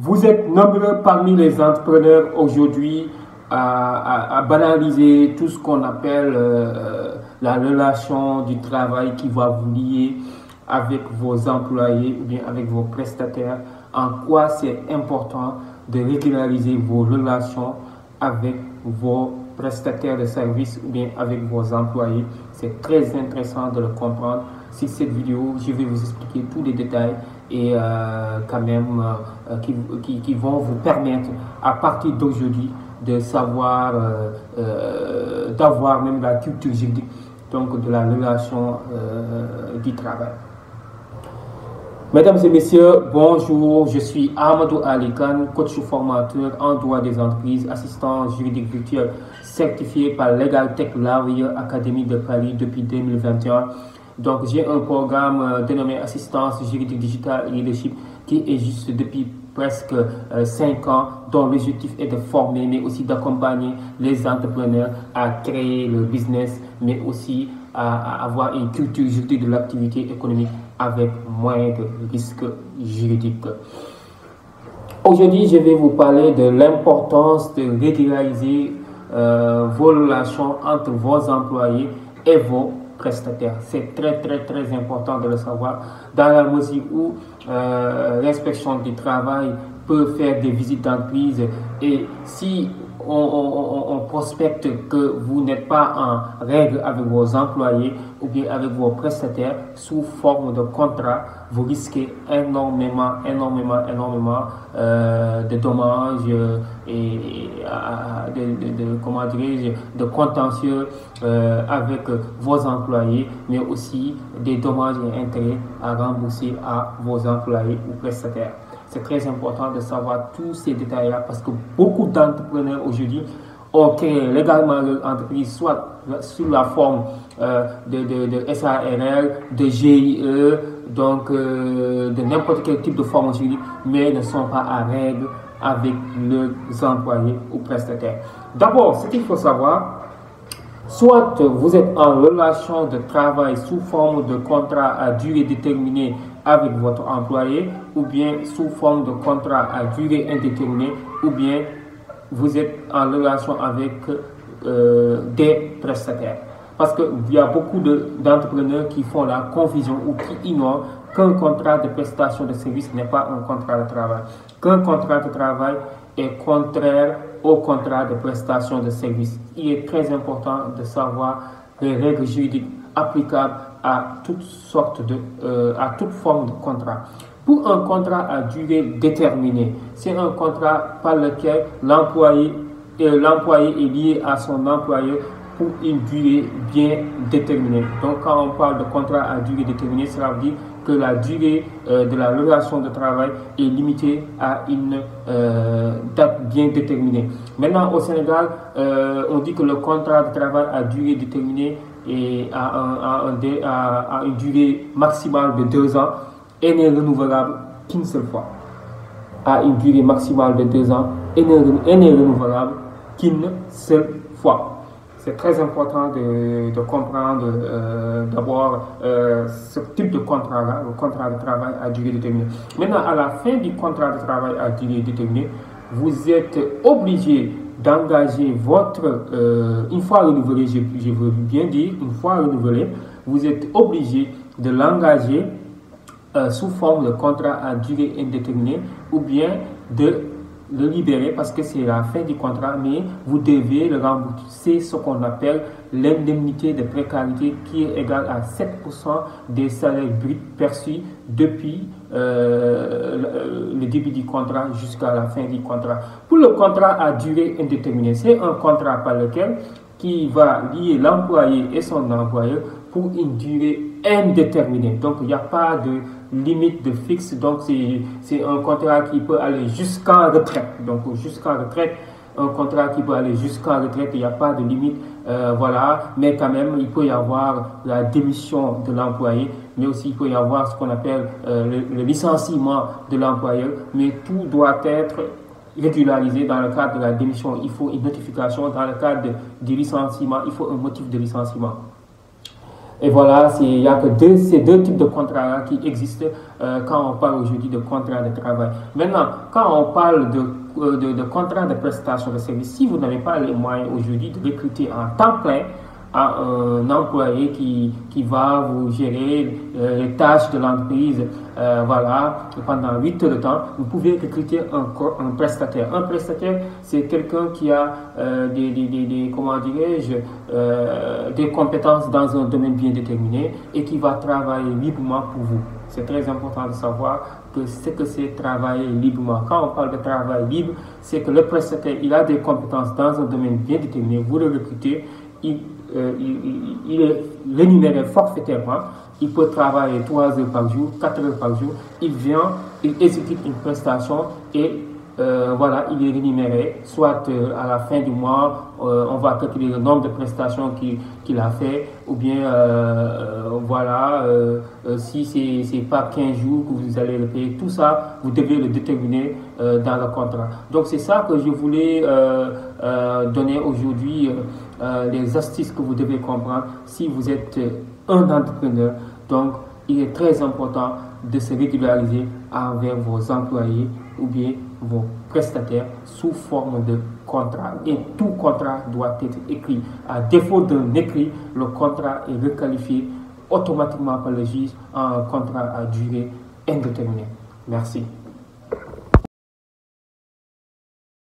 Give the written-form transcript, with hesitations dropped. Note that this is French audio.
Vous êtes nombreux parmi les entrepreneurs aujourd'hui à banaliser tout ce qu'on appelle la relation du travail qui va vous lier avec vos employés ou bien avec vos prestataires. En quoi c'est important de régulariser vos relations avec vos prestataires de services ou bien avec vos employés. C'est très intéressant de le comprendre. Sur cette vidéo, je vais vous expliquer tous les détails et qui vont vous permettre à partir d'aujourd'hui de savoir, d'avoir même la culture juridique donc de la relation du travail. Mesdames et messieurs, bonjour, je suis Amadou Alikan, coach formateur en droit des entreprises, assistant juridique virtuel certifié par Legal Tech Lawyer Academy de Paris depuis 2021. Donc j'ai un programme dénommé Assistance juridique digitale et leadership qui existe depuis presque 5 ans, dont l'objectif est de former mais aussi d'accompagner les entrepreneurs à créer le business, mais aussi à avoir une culture juridique de l'activité économique avec moins de risques juridiques. Aujourd'hui, je vais vous parler de l'importance de régulariser vos relations entre vos employés et vos prestataires. C'est très important de le savoir dans la mesure où l'inspection du travail peut faire des visites d'entreprise et si on prospecte que vous n'êtes pas en règle avec vos employés ou bien avec vos prestataires sous forme de contrat, vous risquez énormément de dommages et de contentieux avec vos employés, mais aussi des dommages et intérêts à rembourser à vos employés ou prestataires. C'est très important de savoir tous ces détails-là parce que beaucoup d'entrepreneurs aujourd'hui ont créé légalement leur entreprise, soit sous la forme de SARL, de GIE, donc de n'importe quel type de forme juridique, mais ne sont pas à règle avec leurs employés ou prestataires. D'abord, ce qu'il faut savoir, soit vous êtes en relation de travail sous forme de contrat à durée déterminée avec votre employé, ou bien sous forme de contrat à durée indéterminée, ou bien vous êtes en relation avec des prestataires. Parce qu'il y a beaucoup d'entrepreneurs qui font la confusion ou qui ignorent qu'un contrat de prestation de service n'est pas un contrat de travail. Qu'un contrat de travail est contraire au contrat de prestation de service. Il est très important de savoir les règles juridiques applicables à toutes sortes à toute forme de contrat. Pour un contrat à durée déterminée, c'est un contrat par lequel l'employé est lié à son employeur pour une durée bien déterminée. Donc quand on parle de contrat à durée déterminée, cela veut dire que la durée de la relation de travail est limitée à une date bien déterminée. Maintenant au Sénégal, on dit que le contrat de travail à durée déterminée et à une durée maximale de 2 ans et n'est renouvelable qu'une seule fois. À une durée maximale de 2 ans et n'est renouvelable qu'une seule fois. C'est très important de comprendre d'abord ce type de contrat-là, le contrat de travail à durée déterminée. Maintenant, à la fin du contrat de travail à durée déterminée, vous êtes obligé d'engager une fois renouvelé, je veux bien dire, une fois renouvelé, vous êtes obligé de l'engager sous forme de contrat à durée indéterminée ou bien de le libérer parce que c'est la fin du contrat, mais vous devez le rembourser ce qu'on appelle l'indemnité de précarité qui est égale à 7% des salaires bruts perçus depuis le début du contrat jusqu'à la fin du contrat. Pour le contrat à durée indéterminée, c'est un contrat par lequel qui va lier l'employé et son employeur pour une durée indéterminée. Donc il n'y a pas de limite de fixe, donc c'est un contrat qui peut aller jusqu'en retraite. Donc jusqu'en retraite, un contrat qui peut aller jusqu'en retraite, il n'y a pas de limite, voilà, mais quand même il peut y avoir la démission de l'employé, mais aussi il peut y avoir ce qu'on appelle le licenciement de l'employeur, mais tout doit être régularisé. Dans le cadre de la démission, il faut une notification, dans le cadre du licenciement, il faut un motif de licenciement. Et voilà, il n'y a que ces deux types de contrats qui existent quand on parle aujourd'hui de contrat de travail. Maintenant, quand on parle de contrat de prestation de service, si vous n'avez pas les moyens aujourd'hui de recruter en temps plein un employé qui va vous gérer les tâches de l'entreprise voilà, pendant 8 heures de temps, vous pouvez recruter un prestataire. Un prestataire, c'est quelqu'un qui a comment dirais-je, des compétences dans un domaine bien déterminé et qui va travailler librement pour vous. C'est très important de savoir que c'est travailler librement. Quand on parle de travail libre, c'est que le prestataire, il a des compétences dans un domaine bien déterminé. Vous le recrutez, il est rémunéré forfaitairement. Il peut travailler 3 heures par jour, 4 heures par jour. Il vient, il exécute une prestation et voilà, il est rémunéré. Soit à la fin du mois, on va calculer le nombre de prestations qu'il a fait, ou bien voilà, si c'est pas 15 jours que vous allez le payer. Tout ça, vous devez le déterminer dans le contrat. Donc c'est ça que je voulais donner aujourd'hui, les astuces que vous devez comprendre si vous êtes un entrepreneur. Donc il est très important de se régulariser envers vos employés ou bien vos prestataires sous forme de contrat. Et tout contrat doit être écrit. À défaut d'un écrit, le contrat est requalifié automatiquement par le juge en contrat à durée indéterminée. Merci.